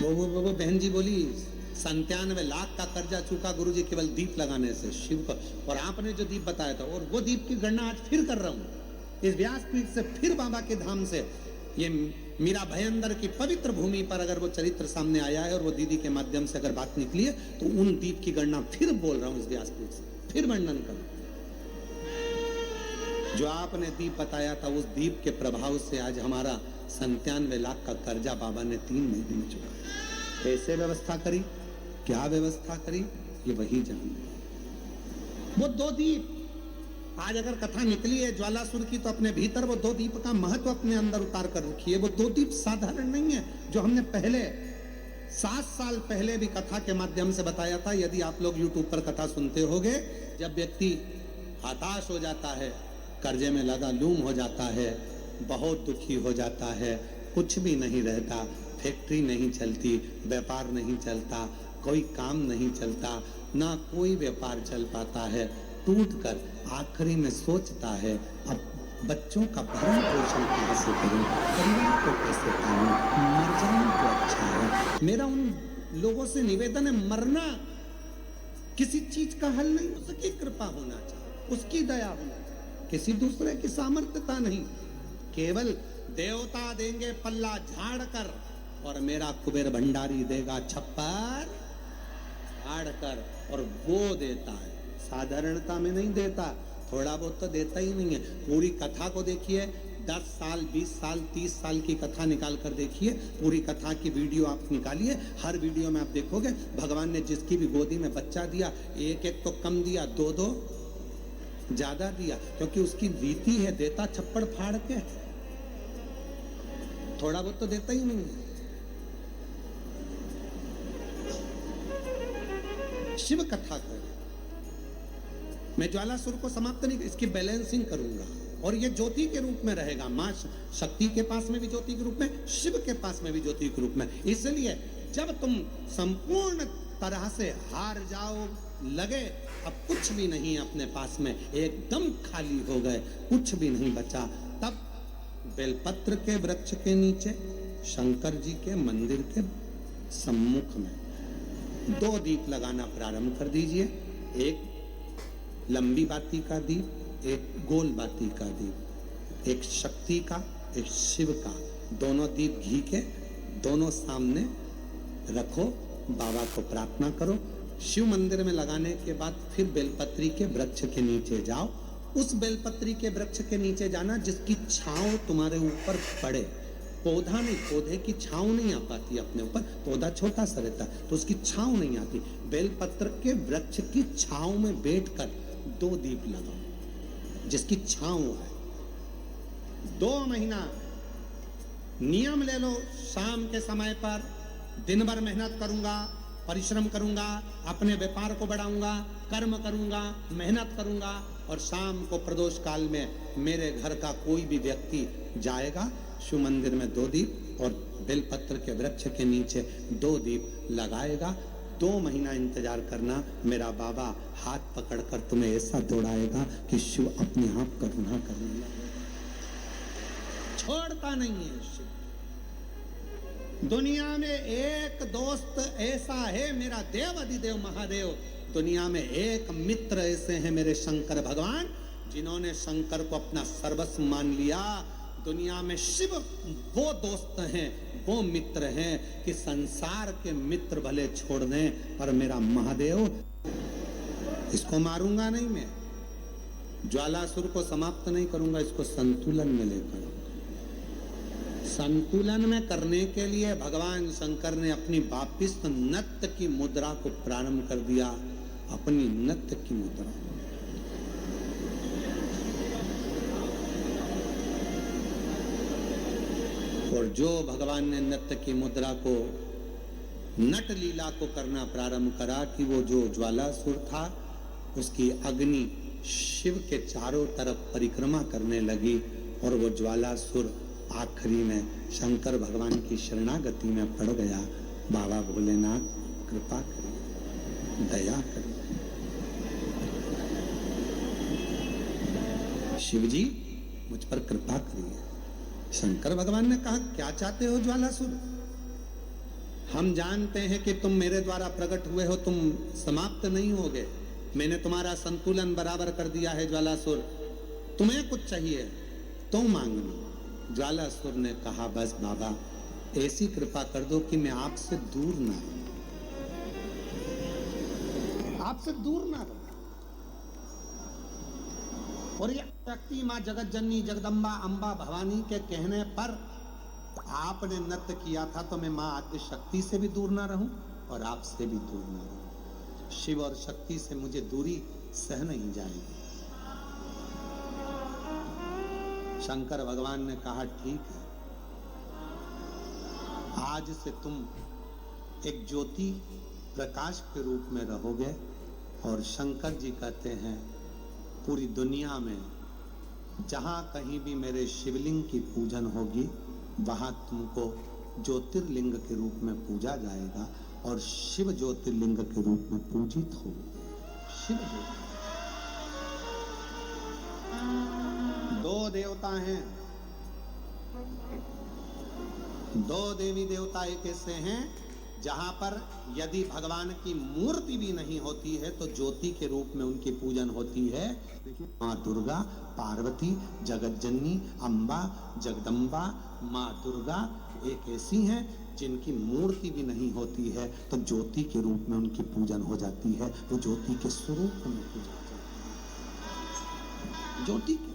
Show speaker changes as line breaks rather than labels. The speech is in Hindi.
वो बहन जी बोली 97 लाख का कर्जा चुका गुरुजी केवल दीप लगाने से शिव का। और आपने जो दीप बताया था, और वो दीप की गणना आज फिर कर रहा हूं इस व्यासपीठ से, फिर बाबा के धाम से। ये मीरा भयंदर की पवित्र भूमि पर अगर वो चरित्र सामने आया है और वो दीदी के माध्यम से अगर बात निकली है, तो उन दीप की गणना फिर बोल रहा हूं इस व्यासपीठ से, फिर वर्णन करूं। जो आपने दीप बताया था, उस दीप के प्रभाव से आज हमारा 97 लाख का कर्जा बाबा ने 3 महीने में चुकाया। कैसे व्यवस्था करी, क्या व्यवस्था करी, ये वही जान। वो 2 दीप आज अगर कथा निकली है ज्वालासुर की, तो अपने भीतर वो 2 दीप का महत्व अपने अंदर उतार कर रखी है। वो 2 दीप साधारण नहीं है, जो हमने पहले 7 साल पहले भी कथा के माध्यम से बताया था। यदि आप लोग YouTube पर कथा सुनते होगे, जब व्यक्ति हताश हो जाता है, कर्जे में लगा लूम हो जाता है, बहुत दुखी हो जाता है, कुछ भी नहीं रहता, फैक्ट्री नहीं चलती, व्यापार नहीं चलता, कोई काम नहीं चलता, ना कोई व्यापार चल पाता है, टूटकर आखिरी में सोचता है अब बच्चों का भरण पोषण कैसे करूं, परिवार को कैसे पालूं, मर जाऊं तो अच्छा है। मेरा उन लोगों से निवेदन है, मरना किसी चीज का हल नहीं, उसकी कृपा होना चाहिए, उसकी दया होना चाहिए, किसी दूसरे की सामर्थ्यता नहीं। केवल देवता देंगे पल्ला झाड़ कर, और मेरा कुबेर भंडारी देगा छप्पर झाड़ कर, और वो देता है, साधारणता में नहीं देता, थोड़ा बहुत तो देता ही नहीं है। पूरी कथा को देखिए, 10 साल 20 साल 30 साल की कथा निकाल कर देखिए, पूरी कथा की वीडियो आप निकालिए, हर वीडियो में आप देखोगे भगवान ने जिसकी भी गोदी में बच्चा दिया, एक एक तो कम दिया, 2-2 ज्यादा दिया, क्योंकि उसकी रीति है, देता छप्पड़ फाड़ के, थोड़ा बहुत तो देता ही नहीं है। शिव कथा करें, मैं ज्वालासुर को समाप्त नहीं, इसकी बैलेंसिंग करूंगा, और ये ज्योति के रूप में रहेगा। मां शक्ति के पास में भी ज्योति के रूप में, शिव के पास में भी ज्योति के रूप में। इसलिए जब तुम संपूर्ण तरह से हार जाओ, लगे अब कुछ भी नहीं अपने पास में, एकदम खाली हो गए, कुछ भी नहीं बचा, तब बेलपत्र के वृक्ष के नीचे शंकर जी के मंदिर के सम्मुख में 2 दीप लगाना प्रारंभ कर दीजिए। एक लंबी बाती का दीप, एक गोल बाती का दीप, एक शक्ति का, एक शिव का, दोनों दीप घी के, दोनों सामने रखो, बाबा को प्रार्थना करो। शिव मंदिर में लगाने के बाद फिर बेलपत्री के वृक्ष के नीचे जाओ। उस बेलपत्री के वृक्ष के नीचे जाना जिसकी छांव तुम्हारे ऊपर पड़े। पौधा नहीं, पौधे की छांव नहीं आ पाती अपने ऊपर, पौधा छोटा सा रहता तो उसकी छांव नहीं आती। बेलपत्र के वृक्ष की छांव में बैठकर 2 दीप लगाओ जिसकी छांव है। 2 महीना नियम ले लो, शाम के समय पर दिन भर मेहनत करूंगा, परिश्रम करूंगा, अपने व्यापार को बढ़ाऊंगा, कर्म करूंगा, मेहनत करूंगा, और शाम को प्रदोष काल में मेरे घर का कोई भी व्यक्ति जाएगा, शिव मंदिर में 2 दीप और बेलपत्र के वृक्ष के नीचे 2 दीप लगाएगा। 2 महीना इंतजार करना, मेरा बाबा हाथ पकड़कर तुम्हें ऐसा दौड़ाएगा कि शिव अपने आप करुणा करने लगेगा। छोड़ता नहीं है शिव। दुनिया में एक दोस्त ऐसा है मेरा देव अधिदेव महादेव, दुनिया में एक मित्र ऐसे हैं मेरे शंकर भगवान, जिन्होंने शंकर को अपना सर्वस्व मान लिया। दुनिया में शिव वो दोस्त हैं, वो मित्र हैं कि संसार के मित्र भले छोड़ दें, पर मेरा महादेव, इसको मारूंगा नहीं, मैं ज्वालासुर को समाप्त नहीं करूंगा, इसको संतुलन में लेकर। संतुलन में करने के लिए भगवान शंकर ने अपनी वापिस नृत्य की मुद्रा को प्रारंभ कर दिया, अपनी नृत्य की मुद्रा। और जो भगवान ने नृत्य की मुद्रा को, नट लीला को करना प्रारंभ करा कि वो जो ज्वालासुर था उसकी अग्नि शिव के चारों तरफ परिक्रमा करने लगी, और वो ज्वालासुर आखिरी में शंकर भगवान की शरणागति में पड़ गया। बाबा भोलेनाथ कृपा करिए, दया करिए। शिव जी मुझ पर कृपा करिए। शंकर भगवान ने कहा, क्या चाहते हो ज्वालासुर? हम जानते हैं कि तुम मेरे द्वारा प्रकट हुए हो, तुम समाप्त नहीं होगे। मैंने तुम्हारा संतुलन बराबर कर दिया है ज्वालासुर। तुम्हें कुछ चाहिए तो मांगना। ज्वालासुर ने कहा बस बाबा ऐसी कृपा कर दो कि मैं आपसे दूर ना रहूं, आपसे दूर ना रहूं। और ये शक्ति मां जगत जननी जगदम्बा अंबा भवानी के कहने पर आपने नृत्य किया था, तो मैं मां आद्य शक्ति से भी दूर ना रहूं और आपसे भी दूर ना रहूं। शिव और शक्ति से मुझे दूरी सह नहीं जाएगी। शंकर भगवान ने कहा ठीक है, आज से तुम एक ज्योति प्रकाश के रूप में रहोगे। और शंकर जी कहते हैं पूरी दुनिया में जहां कहीं भी मेरे शिवलिंग की पूजन होगी वहां तुमको ज्योतिर्लिंग के रूप में पूजा जाएगा और शिव ज्योतिर्लिंग के रूप में पूजित हो। शिव ज्योति दो देवता हैं, दो देवी देवता एक ऐसे हैं जहां पर यदि भगवान की मूर्ति भी नहीं होती है तो ज्योति के रूप में उनकी पूजन होती है। देखिए माँ दुर्गा, पार्वती, जगत जननी, अम्बा, जगदम्बा, माँ दुर्गा एक ऐसी हैं जिनकी मूर्ति भी नहीं होती है तो ज्योति के रूप में उनकी पूजन हो जाती है। वो ज्योति के स्वरूप में पूजा जाती है, ज्योति के